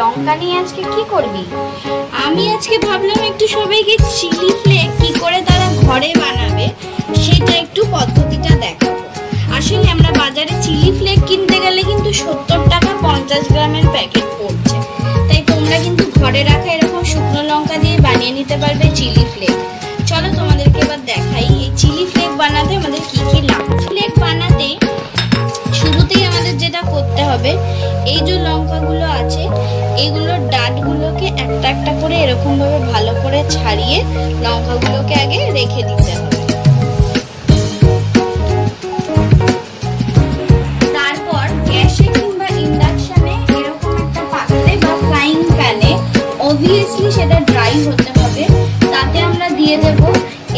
লঙ্কা নিয়ে আজকে কি করবি? আমি আজকে ভাবলাম একটু সবাইকে চিলি ফ্লেক্স কি করে তারা ঘরে বানাবে সেটা একটু পদ্ধতিটা দেখাবো। আসলে আমরা বাজারে চিলি ফ্লেক্স কিনতে গেলে কিন্তু 70 টাকা 50 গ্রামের প্যাকেট পড়ছে, তাই তোমরা কিন্তু ঘরে রাখা এরকম শুকনো লঙ্কা দিয়ে বানিয়ে নিতে পারবে চিলি ফ্লেক্স। চলো তোমাদেরকে এবার দেখাই এই চিলি ফ্লেক্স বানাতে আমাদের কি কি লাগবে। ফ্লেক্স বানাতে শুরুতেই আমাদের যেটা করতে হবে, এই যে লঙ্কাগুলো আছে এগুলোর ডাঁটগুলোকে একটা একটা করে এরকম ভাবে ভালো করে ছাড়িয়ে লঙ্কাগুলোকে আগে রেখে দিতে হবে। তারপর গ্যাসে কিংবা ইন্ডাকশনে এরকম একটা পাত্রে বা ফ্রাইং প্যানে অবভিয়াসলি সেটা ড্রাই হতে হবে, তাতে আমরা দিয়ে দেব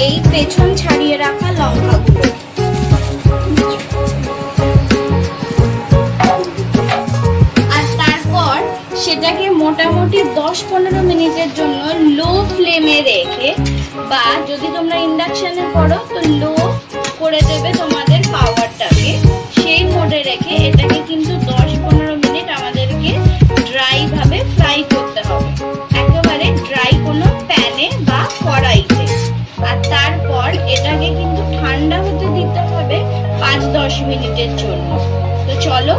এই পেছন ছাড়িয়ে রাখা লঙ্কাগুলো। সেটাকে মোটামুটি 10-15 মিনিটের জন্য লো ফ্লেমে রেখে, বা যদি তোমরা ইন্ডাকশনে করো তো লো করে দেবে তোমাদের পাওয়ারটাকে, সেই মোডে রেখে এটাকে কিন্তু 10-15 মিনিট আমাদেরকে ড্রাই ভাবে ফ্রাই করতে হবে, একেবারে ড্রাই কোনো প্যানে বা কড়াইতে। আর তারপর এটাকে কিন্তু ঠান্ডা হতে দিতে হবে 5-10 মিনিটের জন্য। তো চলো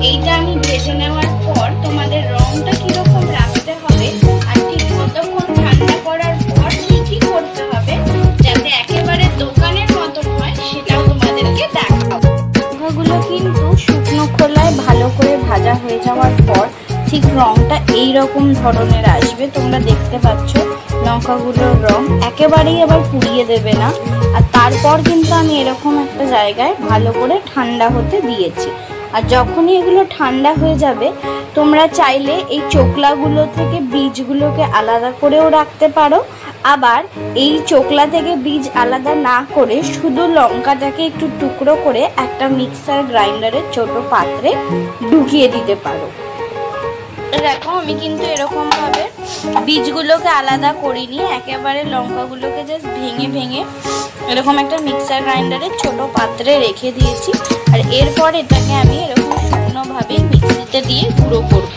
এইটা আমি ভেজে নেওয়ার পর তোমাদের রংটা কিরকম রাখতে হবে আর ঠিক কতক্ষণ ঠান্ডা করার পর কি করতে হবে যাতে একেবারে দোকানের মতন হয় সেটাও তোমাদেরকে দেখাবো। লঙ্কাগুলো কিন্তু শুকনো খোলায় ভালো করে ভাজা হয়ে যাওয়ার পর ঠিক রংটা এইরকম ধরনের আসবে। তোমরা দেখতে পাচ্ছ লঙ্কাগুলোর রং একেবারেই আবার পুড়িয়ে দেবে না। আর তারপর কিন্তু আমি এরকম একটা জায়গায় ভালো করে ঠান্ডা হতে দিয়েছি। আর যখনই এগুলো ঠান্ডা হয়ে যাবে তোমরা চাইলে এই চোকলাগুলো থেকে বীজগুলোকে আলাদা করেও রাখতে পারো, আবার এই চোকলা থেকে বীজ আলাদা না করে শুধু লঙ্কাটাকে একটু টুকরো করে একটা মিক্সার গ্রাইন্ডারের ছোট পাত্রে ঢুকিয়ে দিতে পারো। দেখো আমি কিন্তু এরকম ভাবে বীজগুলোকে আলাদা করিনি, একেবারে লঙ্কাগুলোকে জাস্ট ভেঙে ভেঙে এরকম একটা মিক্সার গ্রাইন্ডারের ছোট পাত্রে রেখে দিয়েছি। আর এরপর এটাকে আমি এরকম শুকনো ভাবে মিক্সিতে দিয়ে গুঁড়ো করব।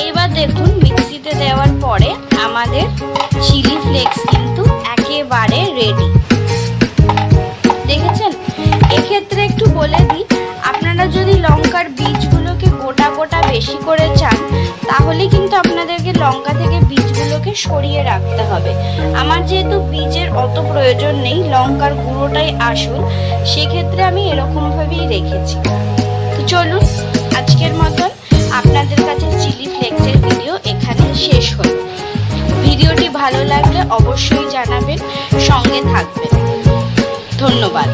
এবার দেখুন মিক্সিতে দেওয়ার পরে আমাদের চিলি ফ্লেক্স কিন্তু একেবারে রেডি। দেখেছেন? এক্ষেত্রে একটু বলে দিই, আপনারা যদি লঙ্কার বীজগুলোকে গোটা গোটা বেশি করে চান তাহলে কিন্তু আপনাদেরকে লঙ্কা থেকে বীজগুলোকে সরিয়ে রাখতে হবে। আমার যেহেতু বীজের অত প্রয়োজন নেই, লঙ্কার গুঁড়োটাই আসল, সেক্ষেত্রে আমি এরকমভাবেই রেখেছি। তো চলুন আজকের মতন আপনাদের কাছে চিলি ফ্লেক্সের ভিডিও এখানে শেষ হলো। ভিডিওটি ভালো লাগলে অবশ্যই জানাবেন, সঙ্গে থাকবেন। ধন্যবাদ।